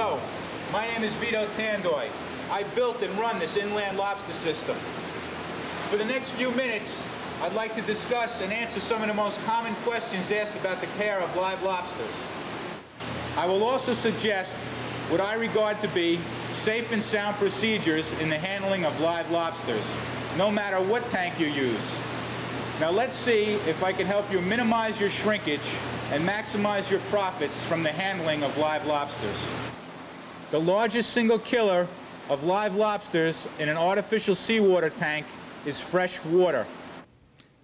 Hello, my name is Vito Tandoy. I built and run this inland lobster system. For the next few minutes, I'd like to discuss and answer some of the most common questions asked about the care of live lobsters. I will also suggest what I regard to be safe and sound procedures in the handling of live lobsters, no matter what tank you use. Now let's see if I can help you minimize your shrinkage and maximize your profits from the handling of live lobsters. The largest single killer of live lobsters in an artificial seawater tank is fresh water.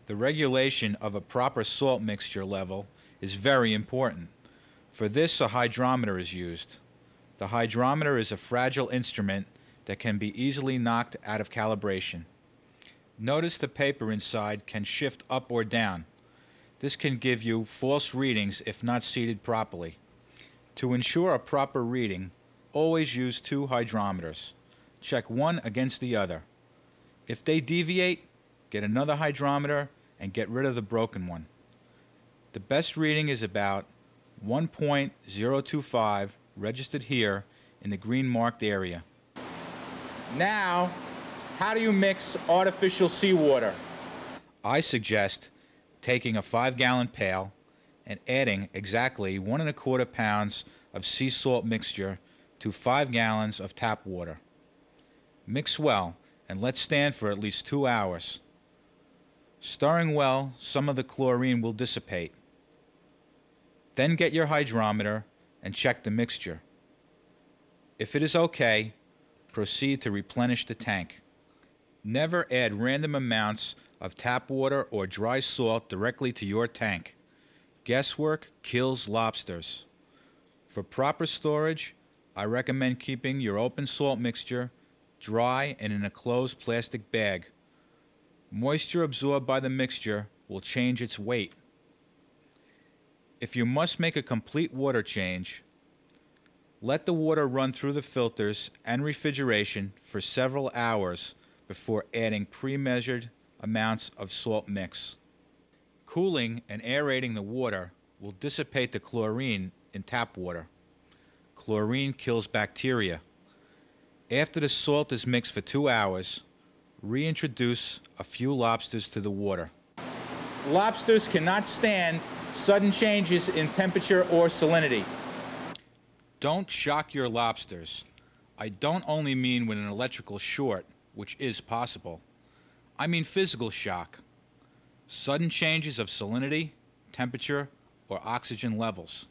The regulation of a proper salt mixture level is very important. For this, a hydrometer is used. The hydrometer is a fragile instrument that can be easily knocked out of calibration. Notice the paper inside can shift up or down. This can give you false readings if not seated properly. To ensure a proper reading, always use two hydrometers. Check one against the other. If they deviate, get another hydrometer and get rid of the broken one. The best reading is about 1.025 registered here in the green marked area. Now, how do you mix artificial seawater? I suggest taking a 5-gallon pail and adding exactly 1 1/4 pounds of sea salt mixture to 5 gallons of tap water. Mix well and let stand for at least 2 hours. Stirring well, some of the chlorine will dissipate. Then get your hydrometer and check the mixture. If it is okay, proceed to replenish the tank. Never add random amounts of tap water or dry salt directly to your tank. Guesswork kills lobsters. For proper storage, I recommend keeping your open salt mixture dry and in a closed plastic bag. Moisture absorbed by the mixture will change its weight. If you must make a complete water change, let the water run through the filters and refrigeration for several hours before adding pre-measured amounts of salt mix. Cooling and aerating the water will dissipate the chlorine in tap water. Chlorine kills bacteria. After the salt is mixed for 2 hours, reintroduce a few lobsters to the water. Lobsters cannot stand sudden changes in temperature or salinity. Don't shock your lobsters. I don't only mean with an electrical short, which is possible. I mean physical shock. Sudden changes of salinity, temperature, or oxygen levels.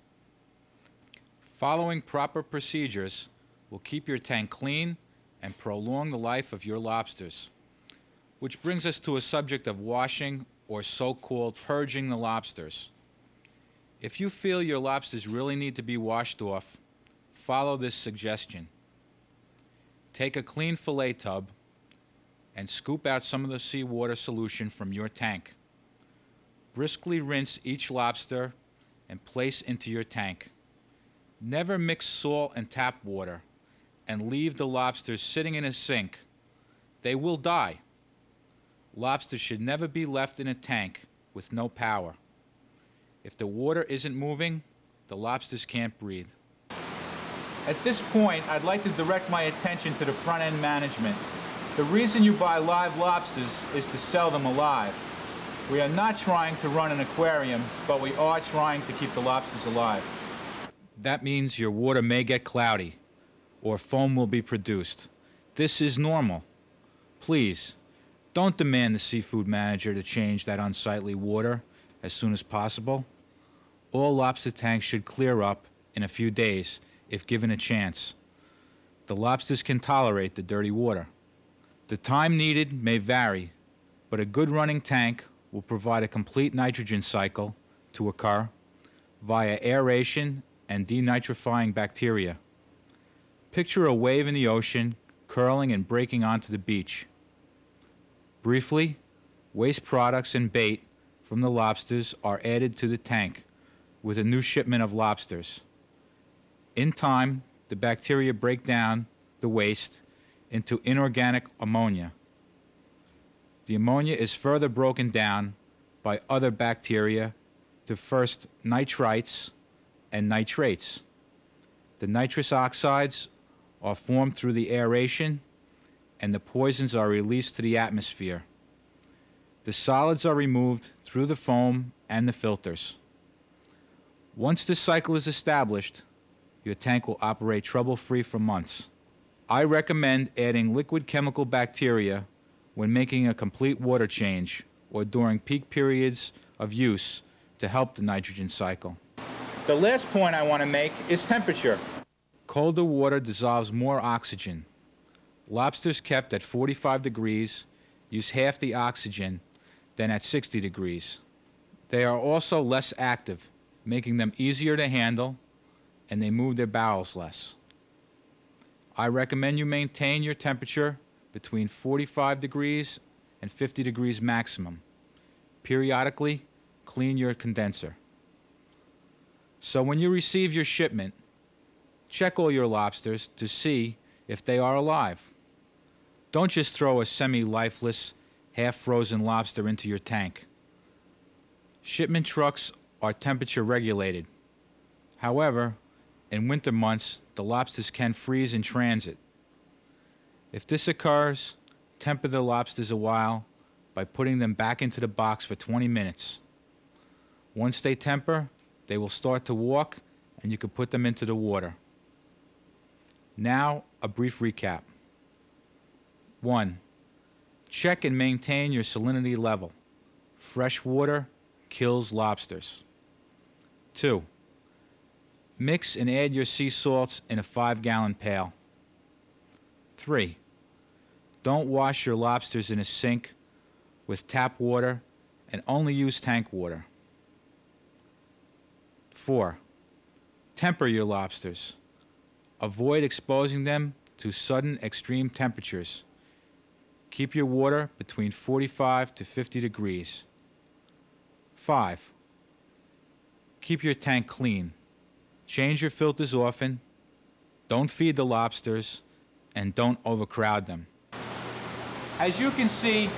Following proper procedures will keep your tank clean and prolong the life of your lobsters. Which brings us to a subject of washing or so-called purging the lobsters. If you feel your lobsters really need to be washed off, follow this suggestion. Take a clean fillet tub and scoop out some of the seawater solution from your tank. Briskly rinse each lobster and place into your tank. Never mix salt and tap water and leave the lobsters sitting in a sink. They will die. Lobsters should never be left in a tank with no power. If the water isn't moving, the lobsters can't breathe. At this point, I'd like to direct my attention to the front-end management. The reason you buy live lobsters is to sell them alive. We are not trying to run an aquarium, but we are trying to keep the lobsters alive. That means your water may get cloudy, or foam will be produced. This is normal. Please, don't demand the seafood manager to change that unsightly water as soon as possible. All lobster tanks should clear up in a few days if given a chance. The lobsters can tolerate the dirty water. The time needed may vary, but a good running tank will provide a complete nitrogen cycle to occur via aeration and denitrifying bacteria. Picture a wave in the ocean curling and breaking onto the beach. Briefly, waste products and bait from the lobsters are added to the tank with a new shipment of lobsters. In time, the bacteria break down the waste into inorganic ammonia. The ammonia is further broken down by other bacteria to first nitrites and nitrates. The nitrous oxides are formed through the aeration, and the poisons are released to the atmosphere. The solids are removed through the foam and the filters. Once this cycle is established, your tank will operate trouble-free for months. I recommend adding liquid chemical bacteria when making a complete water change or during peak periods of use to help the nitrogen cycle. The last point I want to make is temperature. Colder water dissolves more oxygen. Lobsters kept at 45 degrees use half the oxygen than at 60 degrees. They are also less active, making them easier to handle, and they move their bowels less. I recommend you maintain your temperature between 45 degrees and 50 degrees maximum. Periodically, clean your condenser. So when you receive your shipment, check all your lobsters to see if they are alive. Don't just throw a semi-lifeless, half-frozen lobster into your tank. Shipment trucks are temperature regulated. However, in winter months, the lobsters can freeze in transit. If this occurs, temper the lobsters a while by putting them back into the box for 20 minutes. Once they temper, they will start to walk, and you can put them into the water. Now, a brief recap. 1. Check and maintain your salinity level. Fresh water kills lobsters. 2. Mix and add your sea salts in a 5-gallon pail. 3. Don't wash your lobsters in a sink with tap water and only use tank water. 4. Temper your lobsters. Avoid exposing them to sudden extreme temperatures. Keep your water between 45 to 50 degrees. 5. Keep your tank clean. Change your filters often. Don't feed the lobsters, and don't overcrowd them. As you can see,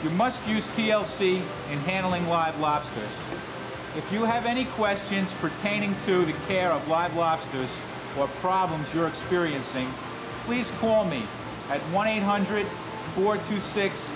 you must use TLC in handling live lobsters. If you have any questions pertaining to the care of live lobsters or problems you're experiencing, please call me at 1-800-426